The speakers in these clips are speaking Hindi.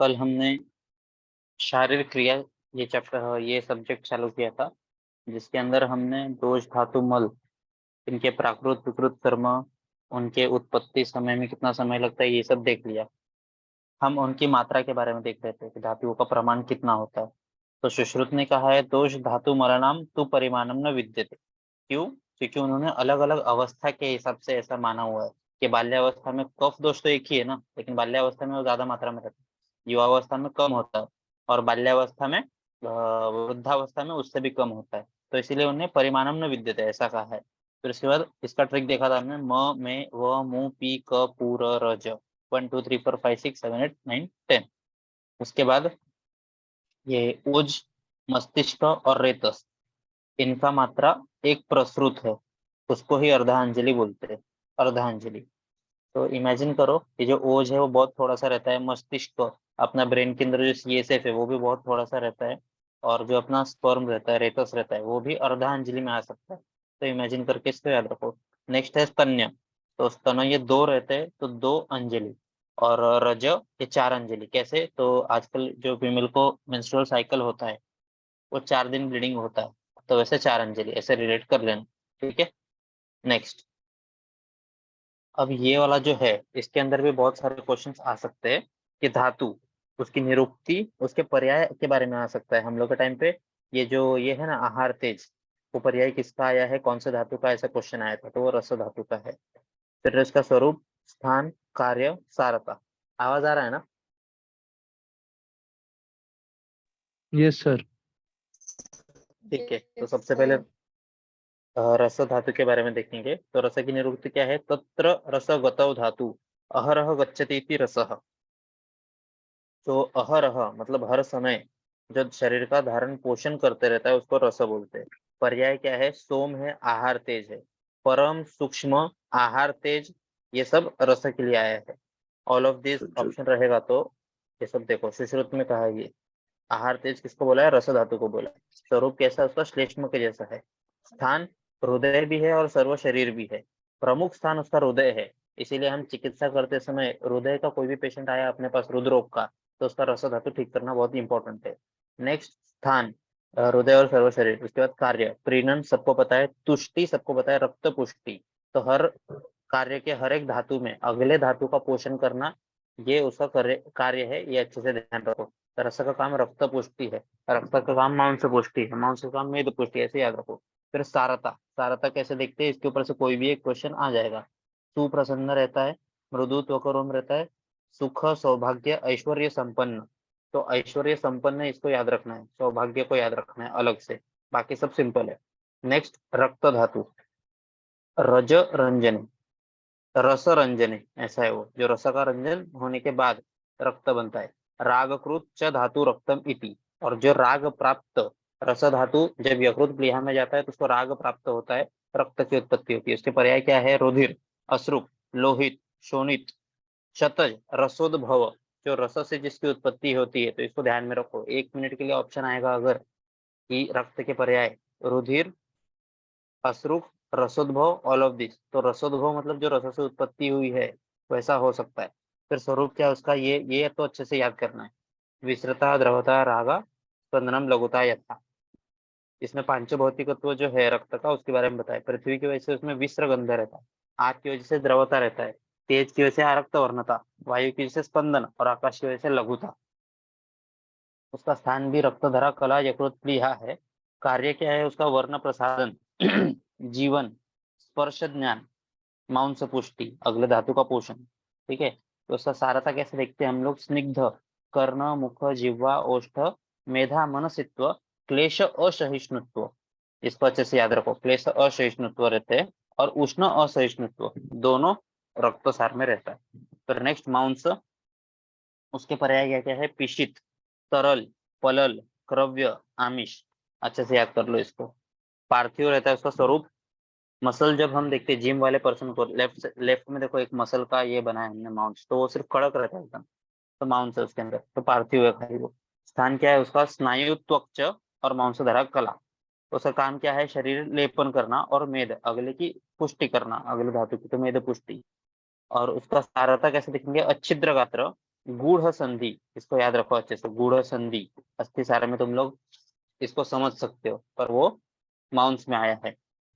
कल हमने शारीरिक क्रिया ये सब्जेक्ट चालू किया था, जिसके अंदर हमने दोष, धातु, मल, इनके प्राकृत विकृत कर्म, उनके उत्पत्ति समय में कितना समय लगता है, ये सब देख लिया। हम उनकी मात्रा के बारे में देख रहे थे कि धातुओं का प्रमाण कितना होता है। तो सुश्रुत ने कहा है दोष धातु मरणाम तु परिमाणम न विद्यते। क्यों? क्योंकि उन्होंने अलग अलग अवस्था के हिसाब से ऐसा माना हुआ है कि बाल्यावस्था में कफ दोष तो एक ही है ना, लेकिन बाल्यावस्था में वो ज्यादा मात्रा में रहता है, युवावस्था में कम होता है, और बाल्यावस्था में वृद्धावस्था में उससे भी कम होता है। तो इसीलिए उन्हें परिमाणम न विद्यते ऐसा कहा है। फिर उसके बाद इसका ट्रिक देखा था हमने, म में व मु पी क पू र र ज 1 2 3 4 5 6 7 8 9 10। उसके बाद ये ओज, मस्तिष्क और रेतस, इनका मात्रा एक प्रसृत है, उसको ही अर्धांजलि बोलते हैं। अर्धांजलि, तो इमेजिन करो ये जो ओज है वो बहुत थोड़ा सा रहता है, मस्तिष्क अपना ब्रेन के अंदर जो सीएसएफ है वो भी बहुत थोड़ा सा रहता है, और जो अपना स्पर्म रहता है, रेतस रहता है, वो भी अर्धांजलि में आ सकता है। तो इमेजिन करके इसको याद रखो। नेक्स्ट है स्तन्य, तो स्तन ये दो रहते हैं तो 2 अंजलि, और रज ये 4 अंजलि। कैसे? तो आजकल जो फीमेल को मेंस्ट्रुअल साइकिल होता है वो 4 दिन ब्लीडिंग होता है, तो वैसे 4 अंजलि ऐसे रिलेट कर लेना। ठीक है। नेक्स्ट, अब ये वाला जो है इसके अंदर भी बहुत सारे क्वेश्चंस आ सकते हैं कि धातु, उसकी निरुक्ति, उसके पर्याय के बारे में आ सकता है। हम लोग के टाइम पे ये है ना आहार तेज, वो पर्याय किसका आया है, कौन से धातु का, ऐसा क्वेश्चन आया था, तो वो रस धातु का है। फिर इसका स्वरूप, स्थान, कार्य, सारता। आवाज आ रहा है ना? Yes sir. ठीक है, तो सबसे पहले रस धातु के बारे में देखेंगे। तो रस की निरुक्ति क्या है? तत्र रसगतौ धातु अहरह गच्छति इति रसः। तो अहरह मतलब हर समय जो शरीर का धारण पोषण करते रहता है उसको रस बोलते हैं। पर्याय क्या है? सोम है, आहार तेज है, परम सूक्ष्म, आहार तेज, ये सब रस के लिए आया है। ऑल ऑफ दिस ऑप्शन रहेगा तो ये सब देखो। सुश्रुत में कहा है ये आहार तेज किसको बोला है? रस धातु को बोला है। स्वरूप कैसा है उसका? श्लेष्म के जैसा है। स्थान हृदय भी है और सर्व शरीर भी है। प्रमुख स्थान उसका हृदय है, इसीलिए हम चिकित्सा करते समय हृदय का कोई भी पेशेंट आया अपने पास हृदय का, तो उसका रस धातु ठीक करना बहुत इंपॉर्टेंट है। नेक्स्ट, स्थान हृदय और सर्व शरीर। उसके बाद कार्य, प्रीणन सबको पता है, तुष्टि सबको पता है, रक्त पुष्टि। तो हर कार्य के हर एक धातु में अगले धातु का पोषण करना, ये उसका कार्य है, ये अच्छे से ध्यान रखो। रस का काम रक्त पुष्टि है, रक्त का काम मांस पुष्टि है, मांस का काम मेद पुष्टि है, ऐसे याद रखो। फिर सारता, सारता कैसे देखते हैं, इसके ऊपर से कोई भी एक क्वेश्चन आ जाएगा। सुप्रसन्न रहता है, मृदु त्वकरोम रहता है, सुख, सौभाग्य, ऐश्वर्य संपन्न। तो ऐश्वर्य संपन्न इसको याद रखना है, सौभाग्य को याद रखना है अलग से, बाकी सब सिंपल है। नेक्स्ट, रक्त धातु, रज रंजन, रस रंजन, ऐसा है वो जो रस का रंजन होने के बाद रक्त बनता है। रागकृत च धातु रक्तम इति, और जो राग प्राप्त रस धातु जब यकृत प्लीहा में जाता है तो उसको राग प्राप्त होता है, रक्त की उत्पत्ति होती है। उसके पर्याय क्या है? रुधिर, अश्रु, लोहित, शोणित, शतज, रसोद्भव, जो रस से जिसकी उत्पत्ति होती है। तो इसको ध्यान में रखो, 1 मिनट के लिए ऑप्शन आएगा अगर कि रक्त के पर्याय रुधिर, अश्रु, रसोद्भव, ऑल ऑफ दिस, तो रसोद्भव मतलब जो रस से उत्पत्ति हुई है वैसा हो सकता है। फिर स्वरूप क्या है उसका, ये तो अच्छे से याद करना है। विसृता, द्रवता, रागा, स्पंदनम, लघुता, यथा। इसमें पांचभौतिकत्व जो है रक्त का उसके बारे में बताया। पृथ्वी की वजह से उसमें विस्र गंध रहता है, आग की वजह से द्रवता रहता है, तेज की वजह से आरक्त वर्णता, वायु की वजह से स्पंदन, और आकाश की वजह से लघुता। उसका स्थान भी रक्तधरा, कला, यकृत, प्लीहा है। कार्य क्या है उसका? वर्ण प्रसादन, जीवन, स्पर्श ज्ञान, मांस पुष्टि, अगले धातु का पोषण। ठीक है। तो उसका सारता कैसे देखते हैं हम लोग? स्निग्ध, कर्ण, मुख, जिह्वा, ओष्ठ, मेधा, मनसित्व, क्लेश असहिष्णुत्व। इसको अच्छे से याद रखो, क्लेश असहिष्णुत्व रहते हैं, और उष्ण असहिष्णुत्व दोनों रक्त सार में रहता है। तो नेक्स्ट, मांस, उसके पर्याय क्या क्या है? पिशित, तरल, पलल, क्रव्य, आमिष। अच्छे से याद कर लो इसको। पार्थिव रहता है उसका स्वरूप। मसल जब हम देखते हैं जिम वाले पर्सन को, लेफ्ट में देखो एक मसल का ये बना है हमने माउंट, तो वो सिर्फ कड़क रहता है एकदम, तो माउंट है उसके अंदर, तो पार्थिव है खाली वो। स्थान क्या है उसका? स्नायु, त्वच और मांसधारक कला। उसका काम क्या है? शरीर लेपन करना और मेद, अगले की पुष्टि करना, अगले धातु की, तो मेद पुष्टि। और उसका सारता कैसे देखेंगे? अच्छिद्र गात्र, गूढ़ संधि, इसको याद रखो अच्छे से, गूढ़ संधि अस्थि सार में तुम लोग इसको समझ सकते हो, पर वो माउंस में आया है।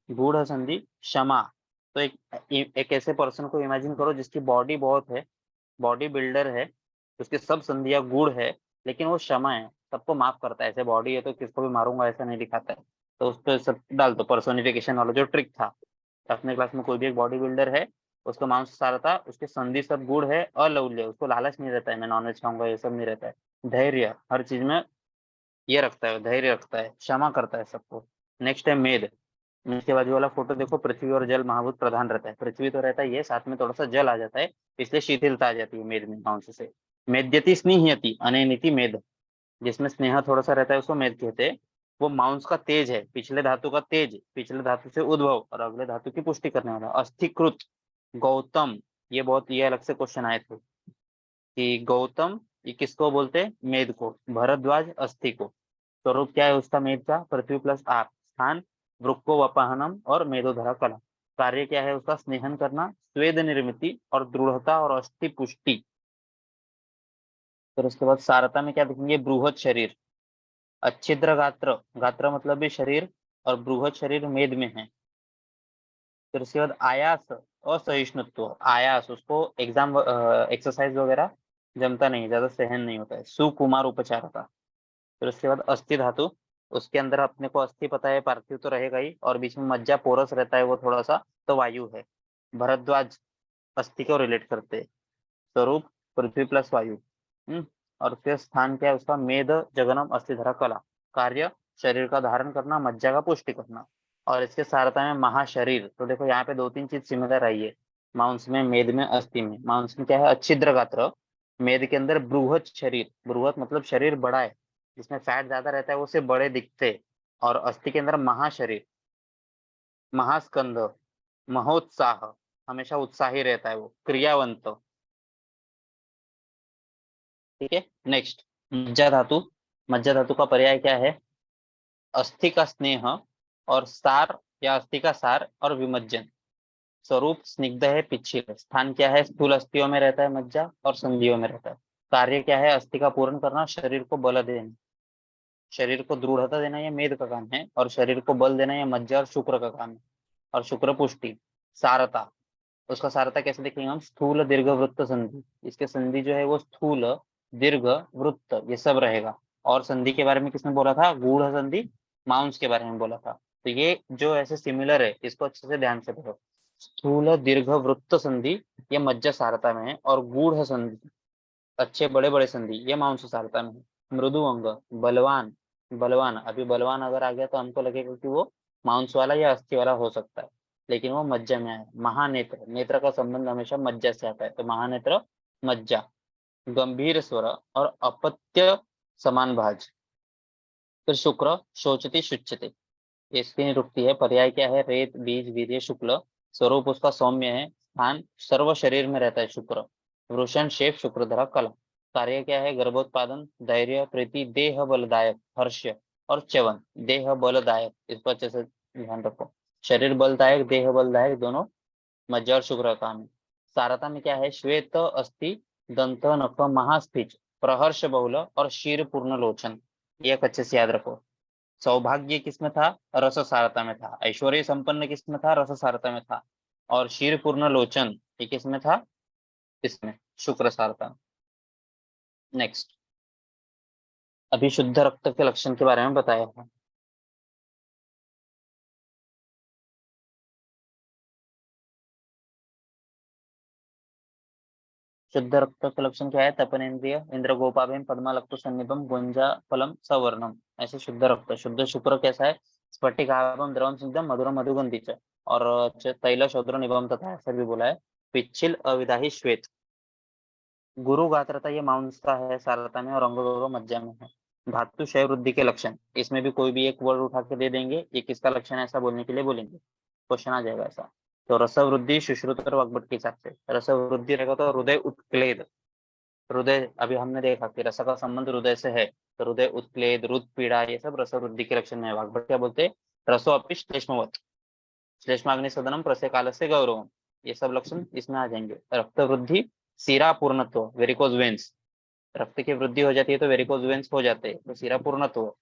गूढ़ संधि क्षमा, तो एक ऐसे पर्सन को इमेजिन करो जिसकी बॉडी बहुत है, बॉडी बिल्डर है, उसकी सब संधियां गूढ़ है, लेकिन वो क्षमा है, सबको माफ करता है। ऐसे बॉडी है तो किसको भी मारूंगा ऐसा नहीं दिखाता है। तो उस पर सब डाल दो, पर्सोनिफिकेशन वाला जो ट्रिक था। अपने क्लास में कोई भी एक बॉडी बिल्डर है, उसका मांसाहार था, उसकी संधि सब गुड़ है, अलौल्य, उसको लालच नहीं रहता है मैं नॉनवेज खाऊंगा, ये सब नहीं रहता है। धैर्य, हर चीज में ये रखता है, धैर्य रखता है, क्षमा करता है सबको। नेक्स्ट है मेद। इसके बाजू वाला फोटो देखो, पृथ्वी और जल महाभूत प्रधान रहता है, पृथ्वी तो रहता है ये, साथ में थोड़ा सा जल आ जाता है, इसलिए शिथिलता आ जाती है मेद में मांस से। मेद्यति स्नेहयति अनैनिति मेद, जिसमें स्नेह थोड़ा सा रहता है उसको मेद कहते हैं। वो माउंस का तेज है, पिछले धातु का तेज, पिछले धातु से उद्भव और अगले धातु की पुष्टि करने वाला। अस्थिकृत गौतम, ये अलग से क्वेश्चन आए थे कि गौतम ये किसको बोलते हैं, मेद को। भरद्वाज अस्थि को। स्वरूप क्या है उसका मेद का, पृथ्वी प्लस आप। स्थान वृक्को वपाहनम और मेदोधरा कला। कार्य क्या है उसका, स्नेहन करना, स्वेद निर्मिति और दृढ़ता और अस्थि पुष्टि। फिर उसके बाद सारता में क्या देखेंगे, बृहद शरीर, अच्छिद्र गात्र, गात्र मतलब भी शरीर, और बृहद शरीर मेद में है। फिर उसके बाद आयास, असहिष्णुत्व, आयास उसको एग्जाम एक्सरसाइज वगैरह जमता नहीं, ज्यादा सहन नहीं होता है, सुकुमार उपचार का। फिर उसके बाद अस्थि धातु, उसके अंदर अपने को अस्थि पता है, पार्थिव तो रहेगा ही, और बीच में मज्जा पोरस रहता है वो थोड़ा सा, तो वायु है। भरद्वाज अस्थि को रिलेट करते हैं। स्वरूप पृथ्वी प्लस वायु। और उसके स्थान क्या है उसका, मेद जगनम अस्थिधरा कला। कार्य शरीर का धारण करना, मज्जा का पुष्टि करना। और इसके सारता में महाशरीर, तो देखो यहाँ पे दो तीन चीज सिमिलर आई है, मांस में, मेद में, अस्थि में। मांस में क्या है, अच्छिद्र गात्र, मेद के अंदर बृहत शरीर, बृहत मतलब शरीर बड़ा है, जिसमें फैट ज्यादा रहता है वो से बड़े दिखते हैं। और अस्थि के अंदर महाशरीर, महास्कंध, महोत्साह, हमेशा उत्साही रहता है वो, क्रियावंत। ठीक है। नेक्स्ट, मज्जा धातु। मज्जा धातु का पर्याय क्या है, अस्थि का स्नेह और सार, या अस्थि का सार और विमज्जन। स्वरूप स्निग्ध है, पिच्छिल। स्थान क्या है, स्थूल अस्थियों में रहता है मज्जा और संधियों में रहता है। कार्य क्या है, अस्थि का पूर्ण करना, शरीर को बल देना, शरीर को दृढ़ता देना, ये मेद का काम है, और शरीर को बल देना, ये मज्जा और शुक्र का काम है। और शुक्र पुष्टि। सारता, उसका सारता कैसे देखेंगे हम, स्थूल दीर्घ वृत्त संधि, इसके संधि जो है वो स्थूल दीर्घ वृत्त ये सब रहेगा। और संधि के बारे में किसने बोला था, गूढ़ संधि माउंस के बारे में बोला था। तो ये जो ऐसे सिमिलर है इसको अच्छे से ध्यान से देखो। स्थूल दीर्घ वृत्त संधि ये मज्जा सारता में है, और गूढ़ संधि अच्छे बड़े बड़े संधि ये माउंस सारता में है। मृदु अंग, बलवान, बलवान, अभी बलवान अगर आ गया तो हमको लगेगा कि वो मांस वाला या अस्थि वाला हो सकता है, लेकिन वो मज्जा में आया। महानेत्र, नेत्र का संबंध हमेशा मज्जा से आता है, तो महानेत्र मज्जा। गंभीर स्वर और अपत्य समान भाज। फिर शुक्र शोचति शुच्यते, इसकी निरुक्ति है, पर्याय क्या है, रेत बीज वीर्य शुक्ल। स्वरूप उसका सौम्य है, स्थान सर्व शरीर में रहता है शुक्र। वृषण शेष शुक्रधरा कला। कार्य क्या है, गर्भोत्पादन, धैर्य, प्रीति, देह बलदायक, हर्ष और च्यवन। देह बलदायक, इसको अच्छे से ध्यान रखो, शरीर बलदायक देह बलदायक दोनों मज्जा और शुक्र का काम है। सारता में क्या है, श्वेत अस्थि, दंत नख महास्थिज, प्रहर्ष बहुल और शीर पूर्ण लोचन। ये एक अच्छे से याद रखो। सौभाग्य किसमें था, रस सारता में था। ऐश्वर्य संपन्न किसमें था, रस सारता में था। और शीर पूर्ण लोचन ये किसमें था, इसमें शुक्र सारता में। नेक्स्ट, अभी शुद्ध रक्त के लक्षण के बारे में बताया है। शुद्ध रक्त का लक्षण क्या है, तपनेन्द्रिय, इंद्र गोपाभ्याम पद्मालक्तो सन्निभम गुंजा फलम सवर्णम। ऐसे शुद्ध रक्त। शुद्ध शुक्र कैसा है, स्फटिकाभम द्रवम सिद्धम मधुरम मधुगंधी च। और तैल शौद्र निभम तथा ऐसा भी बोला है। पिच्छिल अविदाही श्वेत। गुरु गात्रता ये मांस का है सारता में, और अंग मज्जा में है। धातु क्षय वृद्धि के लक्षण, इसमें भी कोई भी एक वर्ड उठा के दे देंगे, ये किसका लक्षण है ऐसा बोलने के लिए बोलेंगे, क्वेश्चन आ जाएगा ऐसा। तो रस वृद्धि सुश्रुत और वाग्भट के हिसाब से, रस वृद्धि रहेगा तो हृदय उत्क्लेद। हृदय अभी हमने देखा कि रस का संबंध हृदय से है, तो हृदय उत्क्लेद, रुद पीड़ा, ये सब रस वृद्धि के लक्षण है। वाग्भट क्या बोलते हैं, रसो अपि श्लेष्मवत, श्लेष्माग्नि सदनम प्रस्य काल से गौरव, ये सब लक्षण इसमें आ जाएंगे। रक्त वृद्धि, सीरा पूर्णत्व, वेरिकोज वेन्स, रक्त की वृद्धि हो जाती है तो वेरिकोज वेन्स हो जाते हैं, तो सिरा पूर्णत्व।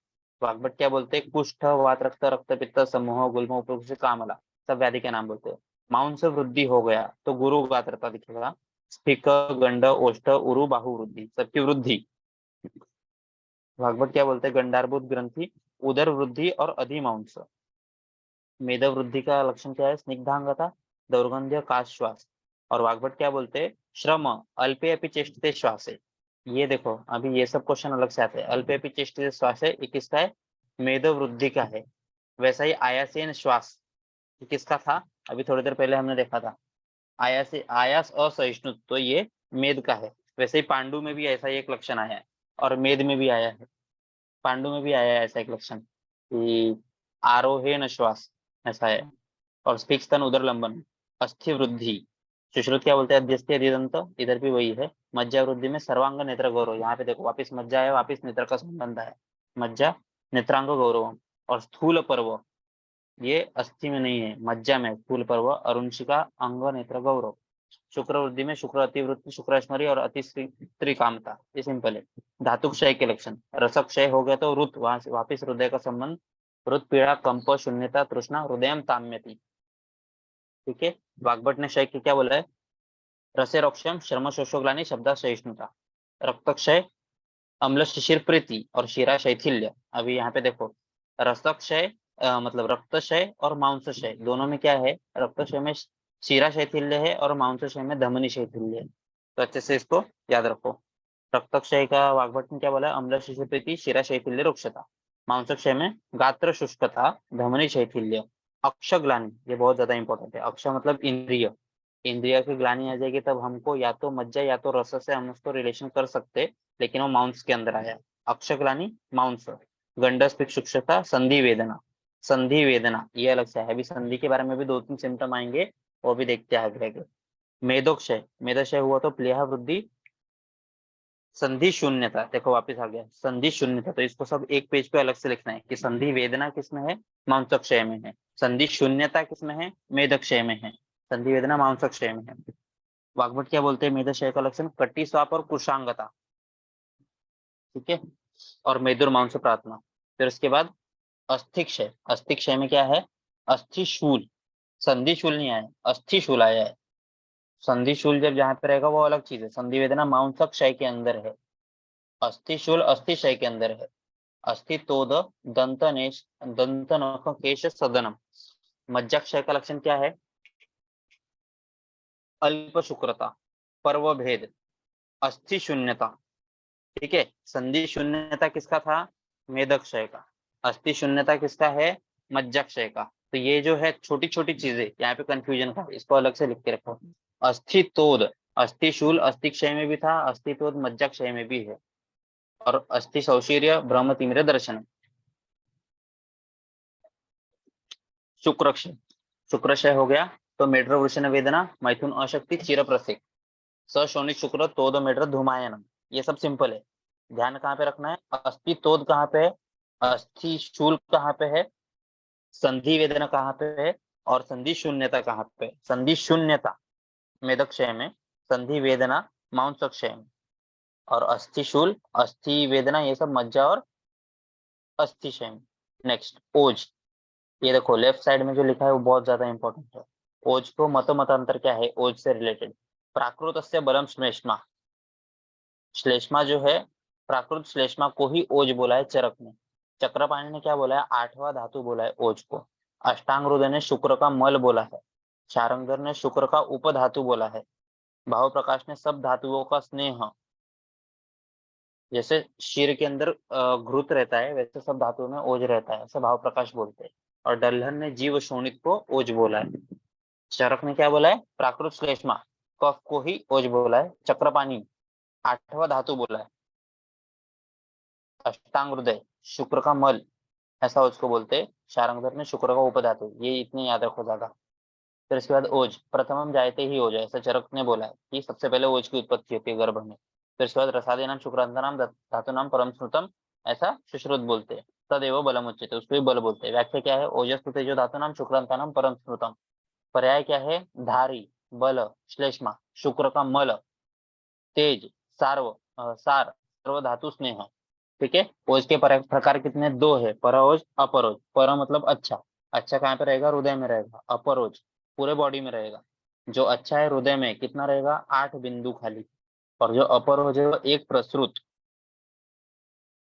वाग्भट क्या बोलते हैं? कुष्ठ, वात, रक्त, रक्तपित्त, समूह, गुल्म, उपरोक्त, कामला, सब व्याधि के नाम बोलते हैं। मांस वृद्धि हो गया तो गुरु गात्रता दिखेगा। स्फिक, गंड, ओष्ठ, उरु, बाहु वृद्धि, सबकी वृद्धि। वाग्भट क्या बोलते हैं? गंडार्बुद ग्रंथि, उदर वृद्धि और अधिमांस। मेद वृद्धि का लक्षण क्या है? स्निग्धांगता, दौर्गंध्य, काश, श्वास। और वाग्भट क्या बोलते हैं? श्रम, अल्पे अपि चेष्टते श्वासे। ये देखो, अभी ये सब क्वेश्चन अलग से आते हैं। अल्पे अपि चेष्टते श्वासे ये किसका है? मेद वृद्धि का है। वैसा ही आयासेन श्वास ये किसका था? अभी थोड़ी देर पहले हमने देखा था। आयास असहिष्णु, तो ये मेद का है। वैसे ही पांडु में भी ऐसा ही एक लक्षण आया है, और मेद में भी आया है। पांडु में भी आया है ऐसा एक लक्षण कि आरोहेण श्वास, ऐसा है। और स्फिक, स्तन, उदर लंबन, अस्थि वृद्धि। सुश्रुत क्या बोलते हैं? अध्यस्थ, अधिदंत, इधर भी वही है। मज्जा वृद्धि में सर्वांग नेत्र गौरव, यहाँ पे देखो वापिस मज्जा है, वापिस नेत्र का संबंध है। मज्जा, नेत्रांग गौरव। और स्थूल पर्व, ये अस्थि में नहीं है, मज्जा में। स्थूल पर्व, अरुंशिका, अंग, नेत्र, गौरव। शुक्र वृद्धि में शुक्र अतिवृत्ति, शुक्राश्मरी और त्रिकामता, ये सिंपल है। धातु क्षय के लक्षण, रस क्षय हो गया तो रुत, वहां से वापिस हृदय का संबंध। रुत, पीड़ा, कंप, शून्यता, तृष्णा, हृदय ताम्यति। ठीक है। वाग्भट ने क्षय क्या बोला है? रसे रोक्षम, श्रम, शोषोग्लानि, शब्द, सहिष्णुता। रक्त क्षय, अम्ल, शिशिर, प्रीति और शिरा शैथिल्य। अभी यहाँ पे देखो, रक्त क्षय मतलब रक्त क्षय और मांस क्षय दोनों में क्या है? रक्त क्षय में शिरा शैथिल्य है और मांस क्षय में धमनी शैथिल्य है। तो अच्छे से इसको याद रखो। रक्त क्षय का वाग्भट ने क्या बोला? अम्ल, शिशिर, प्रीति, शिरा शैथिल्य, रुक्षता। मांस क्षय में गात्र शुष्कता, धमनी शैथिल्य। अक्ष ग्लानि, ये बहुत ज्यादा इंपॉर्टेंट है। अक्ष मतलब इंद्रिय। इंद्रिय की ग्लानि आ जाएगी तब हमको या तो मज्जा या तो रस से हम उसको रिलेशन कर सकते, लेकिन वो मांस के अंदर आया। अक्षग्लानि, मांस। गंडस्फिक, शुक्षता, संधि वेदना। संधि वेदना ये अलग से है। अभी संधि के बारे में भी 2-3 सिम्टम आएंगे, वो भी देखते हैं आगे आगे। मेदोक्षय, मेदक्षय हुआ तो प्लीहा वृद्धि, संधि शून्यता। देखो वापस आ गया संधि शून्यता, तो इसको सब एक पेज पे अलग से लिखना है कि संधि वेदना किसमें है? मांसक्षय में है। संधि शून्यता किसमें है? मेदक्षय में है। संधि वेदना मांसक्षय में है। वाग्भट क्या बोलते हैं? मेदक्षय का लक्षण कटी, स्वाप और कुशांगता। ठीक है। और मेदुर मांस प्रार्थना। फिर उसके बाद अस्थिक्षय। अस्थिक्षय में क्या है? अस्थिशूल, संधिशूल नहीं आया, अस्थिशूल आया है। संधिशूल जब जहां पे रहेगा वो अलग चीज है। संधि वेदना मांसक्षय के अंदर है, अस्थिशूल अस्थिशय के अंदर है। अस्थितोद, दंतनेश, दंत, नख, केश, सदनम। मज्जाक्षय का लक्षण क्या है? अल्प शुक्रता, पर्व भेद, अस्थि शून्यता। ठीक है। संधि शून्यता किसका था? मेदक्षय का। अस्थि शून्यता किसका है? मज्जाक्षय का। तो ये जो है छोटी छोटी चीजें यहाँ पे कंफ्यूजन का, इसको अलग से लिख के रखो। अस्थितोद, अस्थिशूल अस्थिक्षय में भी था, अस्थितोद मज्जाक्षय में भी है। और अस्थि सौशीर्य, ब्रह्म तिमिर दर्शन। शुक्रक्षय, शुक्रक्षय हो गया तो मेड्र वृषण वेदना, मैथुन अशक्ति, चिर प्रसिक। सशोनिक शुक्र, तोद, मेड्र, धूमायनम। ये सब सिंपल है। ध्यान कहाँ पे रखना है? अस्थि तोद कहाँ पे है, अस्थि शूल कहाँ पे है, संधि वेदना कहाँ पे है, और संधि शून्यता कहाँ पे है। संधि शून्यता मेदक्षय में, संधि वेदना मांसक्षय में, और अस्थि शूल अस्थि वेदना ये सब मज्जा और अस्थिशय में। नेक्स्ट ओज। ये देखो लेफ्ट साइड में जो लिखा है वो बहुत ज्यादा इंपॉर्टेंट है। ओज को मतमतांतर क्या है ओज से रिलेटेड? प्राकृत से बलम श्लेष्मा। श्लेष्मा जो है, प्राकृत श्लेष्मा को ही ओज बोला है चरक ने। चक्रपाणी ने क्या बोला है? 8वां धातु बोला है ओज को। अष्टांगहृदय ने शुक्र का मल बोला है। शारंगधर ने शुक्र का उपधातु बोला है। भाव प्रकाश ने सब धातुओं का स्नेह, जैसे शीर के अंदर घृत रहता है वैसे सब धातुओं में ओज रहता है, ऐसे भाव प्रकाश बोलते हैं। और डल्हन ने जीव शोणित को ओज बोला है। चरक ने क्या बोला है? प्राकृत श्लेष्मा कफ को ही ओज बोला है। चक्रपाणी 8वां धातु बोला है। अष्टांग हृदय शुक्र का मल, ऐसा उसको बोलते हैं। शारंगधर ने शुक्र का उपधातु, ये इतने याद रखो ज्यादा। फिर इसके बाद ओज, प्रथमम जायते ही ओज, ऐसा चरक ने बोला है कि सबसे पहले ओज की उत्पत्ति होती है गर्भ में। फिर इसके बाद रसादी नाम शुक्रांत नाम धातु नाम परम श्रुतम, ऐसा सुश्रुत बोलते हैं। तदेव बलम उच्यते, उसको भी बल बोलते हैं। व्याख्या क्या है? ओजस्तु तेजो धातु नाम शुक्रांता नाम परम श्रुतम। पर्याय क्या है? धारी, बल, श्लेष्मा, शुक्र का मल, तेज, सार्व, सार, सर्वधातु स्नेह। ठीक है, ओज के प्रकार कितने? दो है, पराओज अपरोज। पर मतलब अच्छा, अच्छा कहाँ पे रहेगा? हृदय में रहेगा। अपरोज पूरे बॉडी में रहेगा। जो अच्छा है हृदय में कितना रहेगा? 8 बिंदु खाली। और जो अपरोज है वो एक प्रसृत।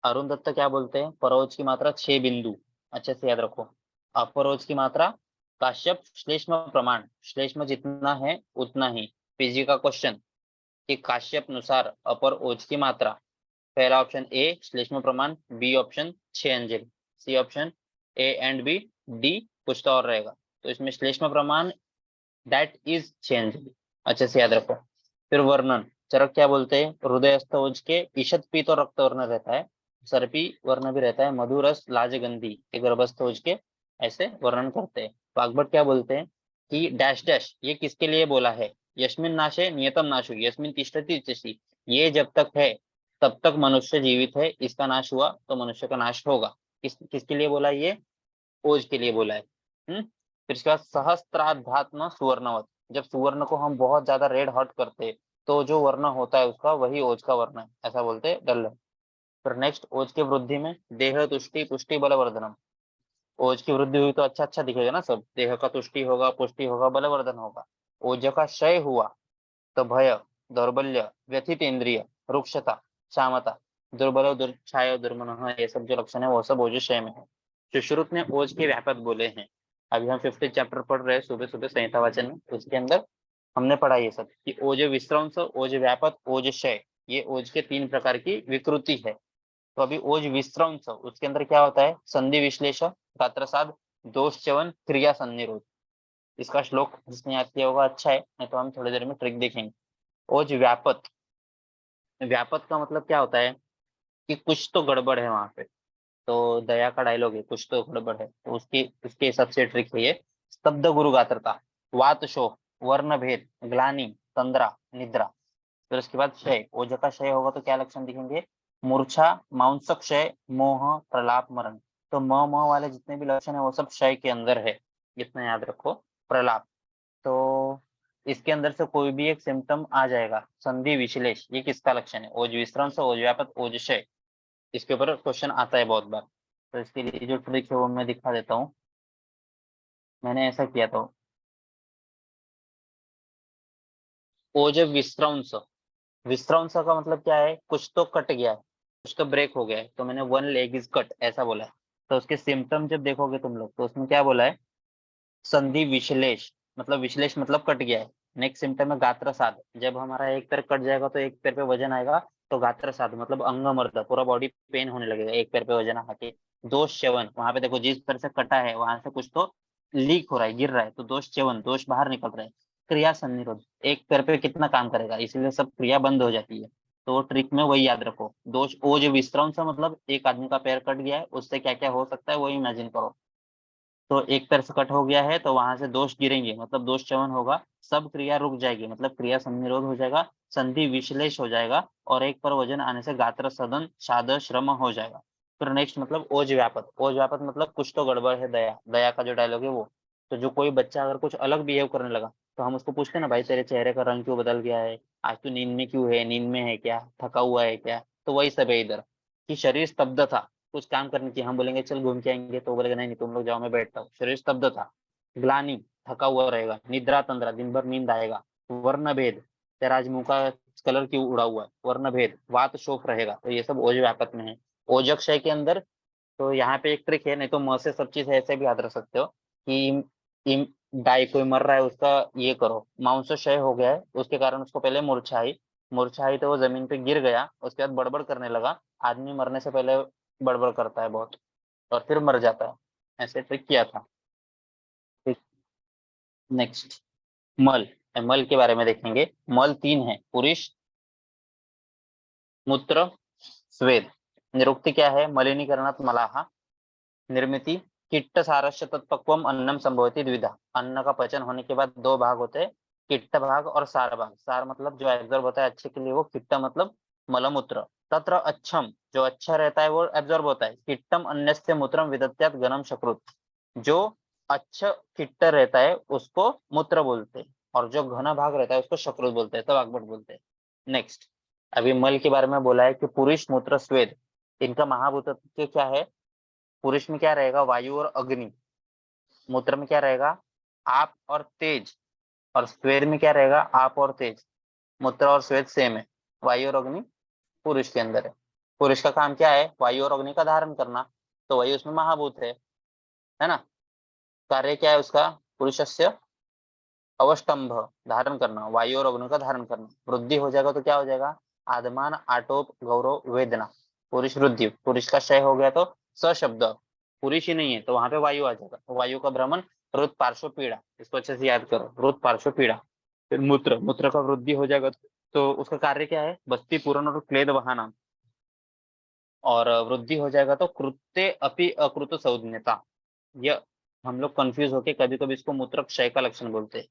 अरुण दत्त क्या बोलते हैं? परोज की मात्रा 6 बिंदु। अच्छे से याद रखो। अपरोज की मात्रा काश्यप श्लेष्म प्रमाण, श्लेष्म जितना है उतना ही। पीजी का क्वेश्चन कि काश्यप अनुसार अपर ओज की मात्रा। पहला ऑप्शन ए श्लेष्म प्रमाण, बी ऑप्शन 6 अंजलि, C option A and B, D कुछ तो और रहेगा। तो इसमें श्लेष्म प्रमाण दैट इज 6 अंजलि। अच्छे से याद रखो। फिर वर्णन, चरक क्या बोलते हैं? हृदयस्थ ओज के ईशत पीत और रक्त वर्ण रहता है, सर्पी वर्ण भी रहता है, मधुरस लाजगंधी ये गर्भस्थ ओज के ऐसे वर्णन करते हैं। वाग्भट क्या बोलते हैं कि डैश डैश ये किसके लिए बोला है? यस्मिन नाशे नियतम नाशु यस्मिन तिष्ठति तिष्ठति, ये जब तक है तब तक मनुष्य जीवित है, इसका नाश हुआ तो मनुष्य का नाश होगा। किसके लिए बोला? ये ओज के लिए बोला है। फिर इसके बाद सहस्त्राध्यात्म सुवर्णवत, जब सुवर्ण को हम बहुत ज्यादा रेड हॉट करते हैं तो जो वर्ण होता है उसका वही ओज का वर्ण है, ऐसा बोलते हैं डल। फिर नेक्स्ट, ओज की वृद्धि में देह तुष्टि पुष्टि बलवर्धनम। ओज की वृद्धि हुई तो अच्छा अच्छा दिखेगा ना सब, देह का तुष्टि होगा, पुष्टि होगा, बलवर्धन होगा। ओज का क्षय हुआ तो भय, दौर्बल्य, व्यथित इंद्रिय, रुक्षता, क्षमता, दुर्बल, दुर्छाय, दुर्मन, ये सब जो लक्षण है वो सब ओज क्षय में है। सुश्रुत ने ओज के व्यापक बोले हैं। अभी हम 5th चैप्टर पढ़ रहे हैं सुबह सुबह संहिता वाचन में, उसके अंदर हमने पढ़ा ये सब कि ओज विश्रांस, ओज व्यापक, ओज क्षय, ये ओज के 3 प्रकार की विकृति है। तो अभी ओज विश्रांस उसके अंदर क्या होता है? संधि विश्लेषण, गात्रसाध, दोष च्यवन, क्रिया सन्निरोध। इसका श्लोक जिसने याद किया होगा अच्छा है, नहीं तो हम थोड़ी देर में ट्रिक देखेंगे। ओज व्यापक, व्यापक का मतलब क्या होता है कि कुछ तो गड़बड़ है वहां पे। तो दया का डायलॉग है, कुछ तो गड़बड़ है, तो उसकी उसके हिसाब से ट्रिक है ये। स्तब्ध गुरु गात्रता, वात शोक, वर्ण भेद, ग्लानि, तंद्रा, निद्रा। फिर उसके बाद क्षय, ओज का क्षय होगा तो क्या लक्षण दिखेंगे? मूर्छा, मांस क्षय, मोह, प्रलाप, मरण। तो म वाले जितने भी लक्षण है वो सब क्षय के अंदर है, इतना याद रखो। प्रलाप, तो इसके अंदर से कोई भी एक सिम्टम आ जाएगा। संधि विश्लेष, ये किसका लक्षण है? ओज विश्रांस, ओज व्यापक, ओज क्षय। इसके ऊपर क्वेश्चन आता है बहुत बार। तो इसके लिए जो ट्रिक है वो मैं दिखा देता हूँ। मैंने ऐसा किया था। ओज विश्रांस, विश्रांस का मतलब क्या है? कुछ तो कट गया है, कुछ तो ब्रेक हो गया है, तो मैंने वन लेग इज कट ऐसा बोला है। तो उसके सिम्टम जब देखोगे तुम लोग तो उसमें क्या बोला है? संधि विश्लेष, मतलब विश्लेष मतलब कट गया है। नेक्स्ट सिम्टम है गात्रसाध, जब हमारा एक पैर कट जाएगा तो एक पैर पे वजन आएगा, तो गात्रसाध मतलब अंगमर्द, पूरा बॉडी पेन होने लगेगा एक पैर पे वजन आके। दोष च्यवन, वहां पे देखो जिस पैर से कटा है वहां से कुछ तो लीक हो रहा है, गिर रहा है, तो दोष च्यवन, दोष बाहर निकल रहा है। क्रिया सन्निरोध, एक पैर पे कितना काम करेगा, इसलिए सब क्रिया बंद हो जाती है। तो ट्रिक में वही याद रखो। दोष ओज विश्रांस मतलब एक आदमी का पैर कट गया है, उससे क्या क्या हो सकता है वो इमेजिन करो। तो एक पैर से कट हो गया है तो वहां से दोष गिरेंगे, मतलब दोष च्यवन होगा, सब क्रिया रुक जाएगी, मतलब क्रिया संनिरोध हो जाएगा, संधि विश्लेष हो जाएगा, और एक पर वजन आने से गात्र सदन शाद श्रम हो जाएगा। फिर नेक्स्ट मतलब ओज व्यापक, ओज व्यापक मतलब कुछ तो गड़बड़ है। दया, दया का जो डायलॉग है वो, तो जो कोई बच्चा अगर कुछ अलग बिहेव करने लगा तो हम उसको पूछते हैं ना, भाई तेरे चेहरे का रंग क्यों बदल गया है? आज तू नींद में क्यों है? नींद में है क्या? थका हुआ है क्या? तो वही सब है इधर, कि शरीर स्तब्ध था, कुछ काम करने की, हम बोलेंगे चल घूम के आएंगे तो बोलेगा नहीं नहीं तुम लोग जाओ मैं बैठता हूँ, शरीर स्तब्ध था। ग्लानि, थका हुआ रहेगा। निद्रा तंद्रा, दिन भर नींद आएगा। वर्ण भेद, तेरा आज मुंह का कलर क्यों उड़ा हुआ है? वर्ण भेद, वात शोक रहेगा, तो ये सब ओज व्यापक में है। ओजक्षय के अंदर, तो यहाँ पे एक ट्रिक है, नहीं तो म से सब चीज ऐसे भी याद रख सकते हो कि इम डाई कोई मर रहा है उसका ये करो, मांसक्षय हो गया है उसके कारण उसको पहले मूर्छा आई, मूर्छा आई तो वो जमीन पे गिर गया, उसके बाद बड़बड़ करने लगा। आदमी मरने से पहले बड़बड़ करता है बहुत और फिर मर जाता है, ऐसे ट्रिक किया था। नेक्स्ट, मल, मल के बारे में देखेंगे। मल 3 है, पुरुष, मूत्र, स्वेद। निरुक्ति क्या है? मलिनीकरणात् मलाह, निर्मिति किट्ट सारस्य तत्पक्वम अन्नम संभवती द्विधा। अन्न का पचन होने के बाद दो भाग होते हैं, किट्ट भाग और सार भाग। सार मतलब जो एब्जॉर्ब होता है अच्छे के लिए, वो किट्ट मतलब मलमूत्र। तत्र अच्छम, जो अच्छा रहता है वो एब्जॉर्ब होता है। किट्टम अन्यस्य मूत्रम विदत्यात् गणम शकृत, जो अच्छा किट्ट रहता है उसको मूत्र बोलते हैं, और जो घना भाग रहता है उसको शकृत बोलते हैं, तब अकबट बोलते हैं। नेक्स्ट, अभी मल के बारे में बोला है कि पुरुष, मूत्र, स्वेद, इनका महाभूत क्या है? पुरुष में क्या रहेगा? वायु और अग्नि। मूत्र में क्या रहेगा? आप और तेज। और स्वेद में क्या रहेगा? आप और तेज। मूत्र और स्वेद सेम है, वायु और अग्नि पुरुष के अंदर है। पुरुष का काम क्या है? वायु और अग्नि का धारण करना, तो वही उसमें महाभूत है ना। कार्य क्या है उसका? पुरुषस्य अवष्टंभ, धारण करना, वायु और अग्नि का धारण करना। वृद्धि हो जाएगा तो क्या हो जाएगा? आदमान, आटोप, गौरव, वेदना। पुरुष वृद्धि, पुरुष का क्षय हो गया तो सशब्द, पुरुष ही नहीं है तो वहां पे वायु आ जाएगा। वायु का भ्रमण, रुत पार्श्व पीड़ा, इसको अच्छे से याद करो, रुत पार्श्व पीड़ा। फिर मूत्र, मूत्र का वृद्धि हो जाएगा तो उसका कार्य क्या है? बस्ती पूर्ण और क्लेद बहाना। और वृद्धि हो जाएगा तो कृत्य अपि अकृत संज्ञता। यह हम लोग कंफ्यूज होके कभी कभी इसको मूत्र क्षय का लक्षण बोलते हैं।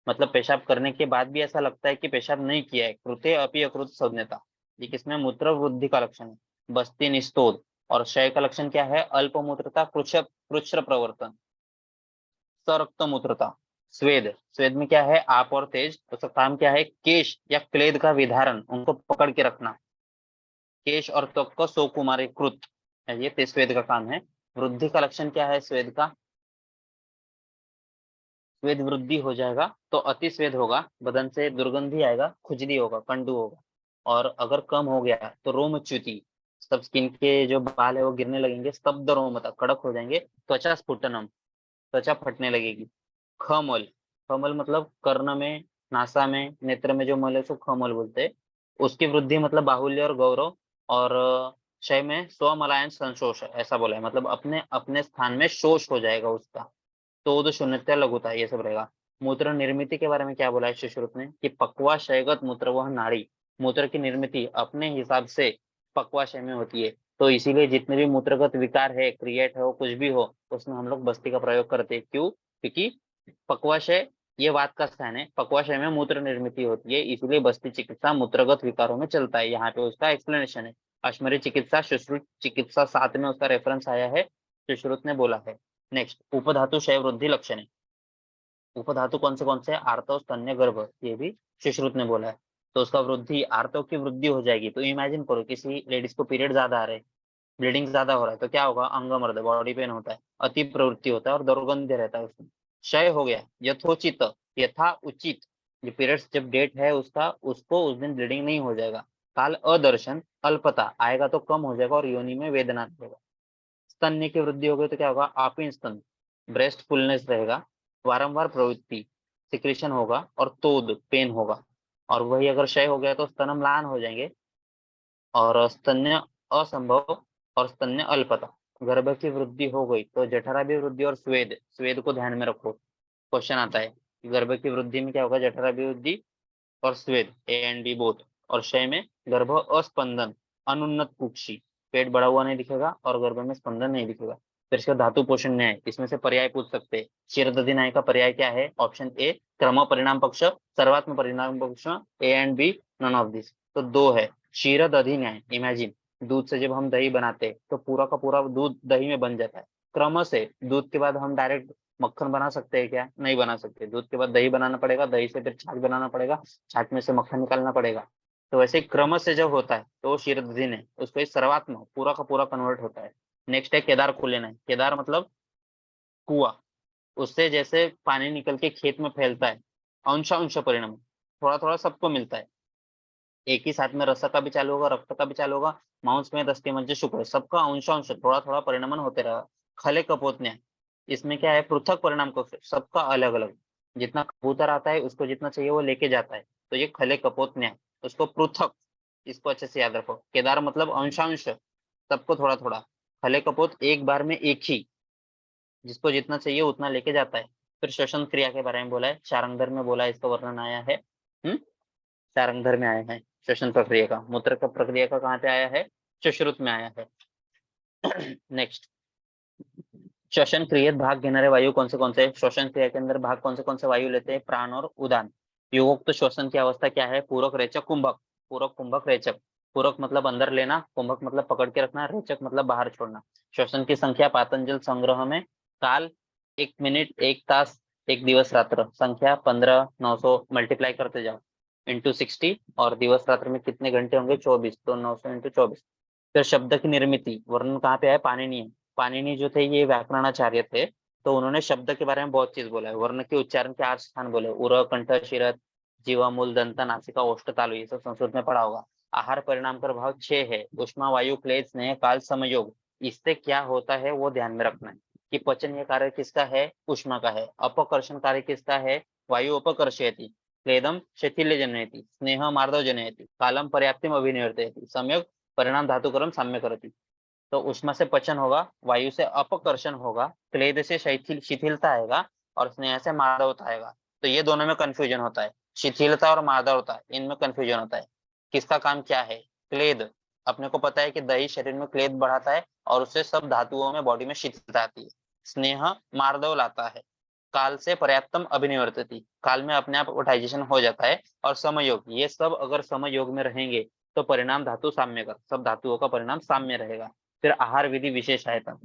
मतलब पेशाब करने के बाद भी ऐसा लगता है कि पेशाब नहीं किया है, कृते अपि अकृत संज्ञता। ये किसमें? मूत्र वृद्धि का लक्षण है। बस्ती निस्तोद। और क्षय का लक्षण क्या है? अल्पमूत्रता, कृच्छ्र प्रवर्तन, सरक्त मूत्रता। स्वेद, स्वेद में क्या है? आप और तेज। उसका काम क्या है? केश या क्लेद का विधारण, उनको पकड़ के रखना। केश और त्वक को सोकुमारीकृत, ये स्वेद का काम है। वृद्धि का लक्षण क्या है स्वेद का? स्वेद वृद्धि हो जाएगा तो अति स्वेद होगा, बदन से दुर्गंधी आएगा, खुजली होगा, कंडू होगा। और अगर कम हो गया तो रोमच्युति, सब स्किन के जो बाल है वो गिरने लगेंगे, स्तब्ध रोमता, कड़क हो जाएंगे, त्वचा स्फुटनम, त्वचा फटने लगेगी। खमल, खमल मतलब कर्ण में, नासा में, नेत्र में जो मल है उसको खमल बोलते हैं। उसकी वृद्धि मतलब बाहुल्य और गौरव। और क्षय में स्वमलायन संशोष, ऐसा बोला है, मतलब अपने अपने स्थान में शोष हो जाएगा उसका। तो शून्यता, लघुता, ये सब रहेगा। मूत्र निर्मिति के बारे में क्या बोला है सुश्रुत ने? कि पक्वाशयगत मूत्र वह नाड़ी, मूत्र की निर्मिति अपने हिसाब से पक्वाशय में होती है। तो इसीलिए जितने भी मूत्रगत विकार है, क्रिएट है, वो कुछ भी हो, उसमें हम लोग बस्ती का प्रयोग करते हैं। क्यों? क्योंकि पक्वाशय, ये बात का स्थान है, पक्वाशय में मूत्र निर्मिति होती है, इसलिए बस्ती चिकित्सा मूत्रगत विकारों में चलता है। यहाँ पे उसका एक्सप्लेनेशन है। अश्मरी चिकित्सा, सुश्रुत चिकित्सा, साथ में उसका रेफरेंस आया है, सुश्रुत ने बोला है। नेक्स्ट, उपधातु क्षय वृद्धि लक्षण है। उपधातु कौन से? आर्तव, स्तन्य, गर्भ, ये भी सुश्रुत ने बोला है। तो उसका वृद्धि, आर्तव की वृद्धि हो जाएगी तो इमेजिन करो किसी लेडीज को पीरियड ज्यादा आ रहे हैं, ब्लीडिंग ज्यादा हो रहा है, तो क्या होगा? अंगमर्द, बॉडी पेन होता है, अति प्रवृत्ति होता है और दुर्गंध रहता है उसमें। क्षय हो गया, यथोचित, यथा उचित, जो पीरियड्स जब डेट है उसका, उसको उस दिन ब्लीडिंग नहीं हो जाएगा। काल अदर्शन, अल्पता, आएगा तो कम हो जाएगा और योनि में वेदना रहेगा। स्तन्य की वृद्धि हो गई तो क्या होगा? आपी स्तन, ब्रेस्ट फुलनेस रहेगा, वारंवार प्रवृत्ति, सिक्रेशन होगा और तोद, पेन होगा। और वही अगर क्षय हो गया तो स्तनम लान हो जाएंगे और स्तन्य असंभव और स्तन्य अल्पता। गर्भ की वृद्धि हो गई तो जठराभि वृद्धि और स्वेद, स्वेद को ध्यान में रखो, क्वेश्चन आता है कि गर्भ की वृद्धि में क्या होगा? जठराभि वृद्धि और स्वेद, ए एंड बी बोथ। और क्षय में गर्भ अस्पंदन, अनुन्नत कुक्षी, पेट बढ़ा हुआ नहीं दिखेगा और गर्भ में स्पंदन नहीं दिखेगा। फिर इसका धातु पोषण न्याय, इसमें से पर्याय पूछ सकते हैं। क्षीरदधि न्याय का पर्याय क्या है? ऑप्शन ए क्रम परिणाम पक्ष, सर्वात्म परिणाम पक्ष, A and B none of this. तो दो है। क्षीरदधि न्याय, इमेजिन दूध से जब हम दही बनाते हैं तो पूरा का पूरा दूध दही में बन जाता है। क्रम से दूध के बाद हम डायरेक्ट मक्खन बना सकते हैं क्या? नहीं बना सकते, दूध के बाद दही बनाना पड़ेगा, दही से फिर छाछ बनाना पड़ेगा, छाछ में से मक्खन निकालना पड़ेगा। तो वैसे क्रम से जब होता है तो वो शीरदधि है, उसको इस सर्वात्म, पूरा का पूरा कन्वर्ट होता है। नेक्स्ट है केदार कुलीन है। केदार मतलब कुआं, उससे जैसे पानी निकल के खेत में फैलता है, अंश परिणाम, थोड़ा थोड़ा सबको मिलता है। एक ही साथ में रस का भी चालू होगा, रक्त का भी चालू होगा, मांस में दस्ती मज्जे शुक्र, सबका अंश थोड़ा थोड़ा परिणमन होते रहा। खले कपोत न्याय, इसमें क्या है? पृथक परिणाम को, सबका अलग अलग, जितना कबूतर आता है उसको जितना चाहिए वो लेके जाता है, तो ये खले कपोत न्याय, उसको पृथक, इसको अच्छे से याद रखो। केदार मतलब अंशांश, सबको थोड़ा थोड़ा। खले कपोत एक बार में एक ही, जिसको जितना चाहिए उतना लेके जाता है। फिर श्वसन क्रिया के बारे में बोला है, चारंगधर में बोला है, इसका वर्णन आया है। चारंगधर में आया है श्वसन प्रक्रिया का। मूत्र का प्रक्रिया का कहाँ पे आया है? सुश्रुत में आया है। नेक्स्ट, श्वसन क्रियेत भाग घेणारे वायु कौन से? श्वसन क्रिया के अंदर भाग कौन से वायु लेते हैं? प्राण और उदान। युगोक्त श्वसन की अवस्था क्या है? पूरक, रेचक, कुंभक। पूरक, कुंभक, रेचक। पूरक मतलब अंदर लेना, कुंभक मतलब पकड़ के रखना, रेचक मतलब बाहर छोड़ना। श्वसन की संख्या पातंजल संग्रह में, काल 1 मिनट, 1 तास, 1 दिवस रात्र, संख्या 15, 900, मल्टीप्लाई करते जाओ। इंटू 60 और दिवस रात्र में कितने घंटे होंगे 24, तो 900 इंटू 24। फिर शब्द की निर्मिति, वर्णन कहाँ पे है, पाणिनि है। पाणिनि जो थे ये व्याकरणाचार्य थे, तो उन्होंने शब्द के बारे में बहुत चीज बोला है। वर्ण के उच्चारण के 8 स्थान बोले, उर, कंठ, शिरत, जीवा, मूल, दंत, नासिका, ओष्ठ, तालु, ये सब संस्कृत में पढ़ा होगा। आहार परिणाम कर भाव 6 है, उष्मा, वायु, क्लेश, स्नेह, काल, समयोग। इससे क्या होता है वो ध्यान में रखना है कि पचन ये कार्य किसका है, उष्मा का है। अपकर्षण कार्य किसका है, वायु अपकर्षयति। क्लेदम शिथिल्य जनयति, स्नेह मार्दव जनयति, कालम पर्याप्तिम अभिनिवर्तयति, सम्यक परिणाम धातुकर्म साम्य करती। तो उष्मा से पचन होगा, वायु से अपकर्षण होगा, क्लेद से शिथिलता आएगा, और स्नेह से मार्दवता आएगा। तो ये दोनों में कंफ्यूजन होता है, शिथिलता और मार्दवता, इनमें कंफ्यूजन होता है। किसका काम क्या है, क्लेद, अपने को पता है कि दही शरीर में क्लेद बढ़ाता है और उससे सब धातुओं में बॉडी में शिथिलता आती है। स्नेह मार्दव लाता है। काल से पर्याप्तम अभिनिवर्तति, काल में अपने आप डाइजेशन हो जाता है। और समयोग, ये सब अगर समयोग में रहेंगे तो परिणाम धातु साम्य कर, सब धातुओं का परिणाम साम्य रहेगा। फिर आहार विधि विशेष आयतन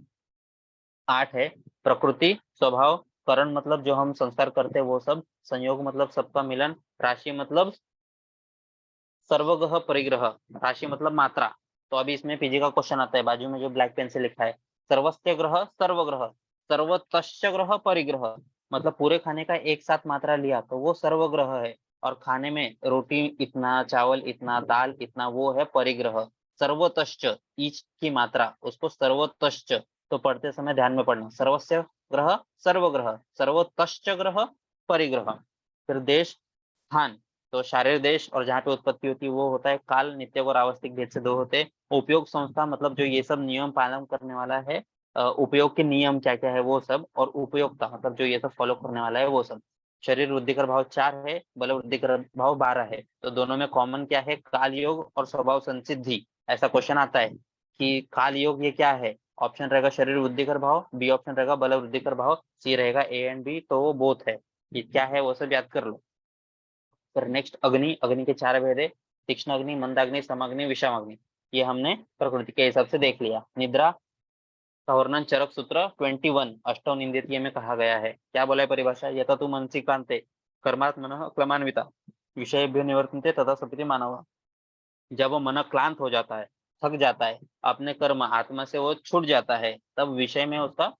8 है। प्रकृति, स्वभाव, करण मतलब जो हम संस्कार करते हैं वो सब, संयोग मतलब सबका मिलन, राशि मतलब सर्वग्रह परिग्रह, राशि मतलब मात्रा। तो अभी इसमें पीजी का क्वेश्चन आता है, बाजू में जो ब्लैक पेन से लिखा है, सर्वस्त्य ग्रह सर्वग्रह, सर्वतश्च ग्रह परिग्रह, मतलब पूरे खाने का एक साथ मात्रा लिया तो वो सर्वग्रह है। और खाने में रोटी इतना, चावल इतना, दाल इतना, वो है परिग्रह। सर्वतश्च, ईच की मात्रा, उसको सर्वतश्च, तो पढ़ते समय ध्यान में पढ़ना, सर्वस्य ग्रह सर्वग्रह, सर्वतश्च ग्रह परिग्रह। फिर देश, स्थान, तो शारीर देश और जहाँ पे उत्पत्ति होती है वो होता है काल, नित्य और आवश्यक भेद से दो होते हैं। उपयोग संस्था मतलब जो ये सब नियम पालन करने वाला है, उपयोग के नियम क्या क्या है वो सब, और उपयोक्ता मतलब जो ये सब फॉलो करने वाला है वो सब। शरीर वृद्धि कर भाव 4 है, बल वृद्धि कर भाव 12 है। तो दोनों में कॉमन क्या है, काल योग और स्वभाव संसिद्धि। ऐसा क्वेश्चन आता है कि काल योग ये क्या है, ऑप्शन रहेगा शरीर वृद्धि कर भाव, बी ऑप्शन रहेगा बल वृद्धि कर भाव, सी रहेगा ए एंड बी, तो वो बोथ है। ये क्या है वो सब याद कर लो। फिर नेक्स्ट अग्नि, अग्नि के 4 भेद है, तीक्ष्ण अग्नि, मंदाग्नि, समअग्नि, विषम अग्नि। ये हमने प्रकृति के हिसाब से देख लिया। निद्रा का वर्णन चरक सूत्र 21 अष्टौ निंदितीय में कहा गया है। क्या बोला है परिभाषा, यथा तु मनसि कांते कर्मात् मनः क्लमान्विता विषयेभ्यो निवर्तन्ते तथा सपति मानव। जब वो मन क्लांत हो जाता है, थक जाता है, अपने कर्म आत्मा से वो छूट जाता है, तब विषय में उसका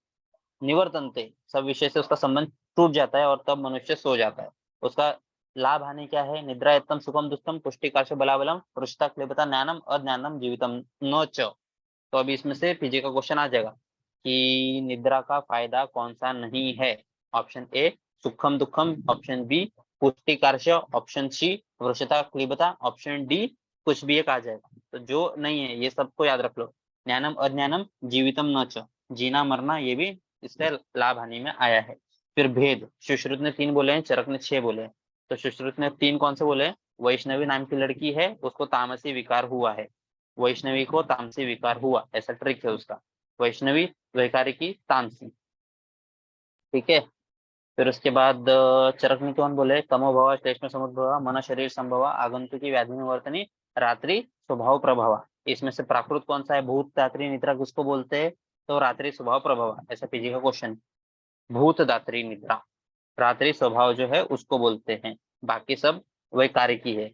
निवर्तनते, सब विषय से उसका संबंध टूट जाता है और तब मनुष्य सो जाता है। उसका लाभ हानि क्या है, निद्रा यत्तम सुखम दुष्टम पुष्टिकाश बलाबलम रुष्टा क्लेबता ज्ञानम अज्ञानम जीवितम न च। तो अभी इसमें से पीजे का क्वेश्चन आ जाएगा कि निद्रा का फायदा कौन सा नहीं है। ऑप्शन ए सुखम दुखम, ऑप्शन बी पुष्टिकार्ष, ऑप्शन सी वृषता क्लीबता, ऑप्शन डी कुछ भी एक आ जाएगा। तो जो नहीं है ये सबको याद रख लो। ज्ञानम अज्ञानम जीवितम न च, जीना मरना ये भी इससे लाभ हानि में आया है। फिर भेद, सुश्रुत ने 3 बोले हैं, चरक ने 6 बोले हैं। तो सुश्रुत ने 3 कौन से बोले, वैष्णवी नाम की लड़की है, उसको तामसी विकार हुआ है, वैष्णवी को तामसी विकार हुआ, ऐसा ट्रिक है उसका, वैष्णवी वैकारी की तामसी। ठीक है। फिर उसके बाद चरक ने कौन बोले, तमो भव श्लेष्म समुद्भव मन शरीर संभव आगंतुकी व्याधि वर्तनी रात्रि स्वभाव प्रभाव। इसमें से प्राकृत कौन सा है, भूत दात्री निद्रा किसको बोलते हैं, तो रात्रि स्वभाव प्रभाव, ऐसा पीजी का क्वेश्चन। भूत दात्री निद्रा, रात्रि स्वभाव जो है उसको बोलते हैं, बाकी सब वैकारिकी है।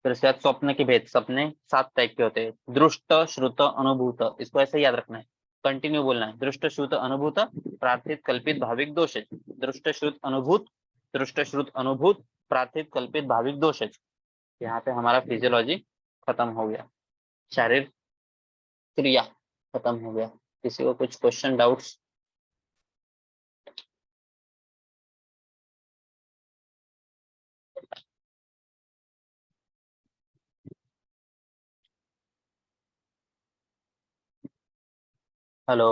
फिर उसके बाद स्वप्न के भेद, सपने 7 टाइप के होते हैं, दृष्ट श्रुत अनुभूत, इसको ऐसे याद रखना है, कंटिन्यू बोलना है, दृष्ट श्रुत अनुभूत प्रार्थित कल्पित भाविक दोष, दृष्ट श्रुत अनुभूत, दृष्ट श्रुत अनुभूत प्रार्थित कल्पित भाविक दोष। यहाँ पे हमारा फिजियोलॉजी खत्म हो गया, शारीरिक क्रिया खत्म हो गया। किसी को कुछ question doubts? Hello,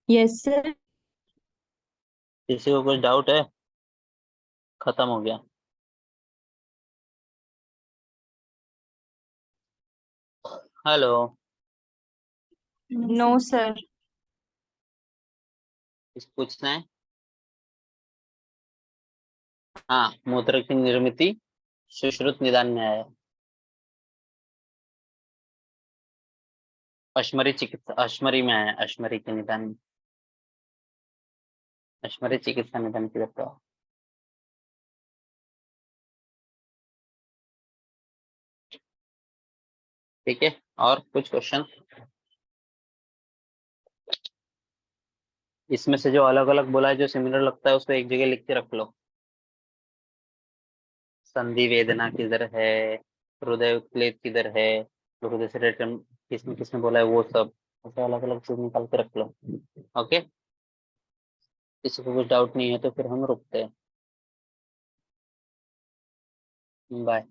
yes sir. किसी को कुछ डाउट है? खत्म हो गया। Hello, no sir. कुछ पूछना है? हाँ, मूत्र की निर्मिति सुश्रुत निदान में आया है। अश्मरी चिकित्सा, अश्मरी में आया है, अश्मरी के निदान में। अश्मरे चिकित्सा निदान की दत्ता। ठीक है, और कुछ क्वेश्चन? इसमें से जो अलग अलग बोला है, जो सिमिलर लगता है, उसको एक जगह लिख के रख लो। संधि वेदना किधर है, हृदय उत्प्लेत किधर है, हृदय से रिलेटेड किसने किसने बोला है, वो सब ऐसे अलग अलग चीज निकाल के रख लो। ओके, किसी को कुछ डाउट नहीं है तो फिर हम रुकते हैं। Bye.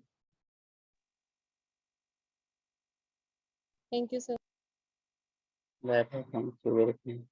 Thank you, sir. Bye, thank you very much.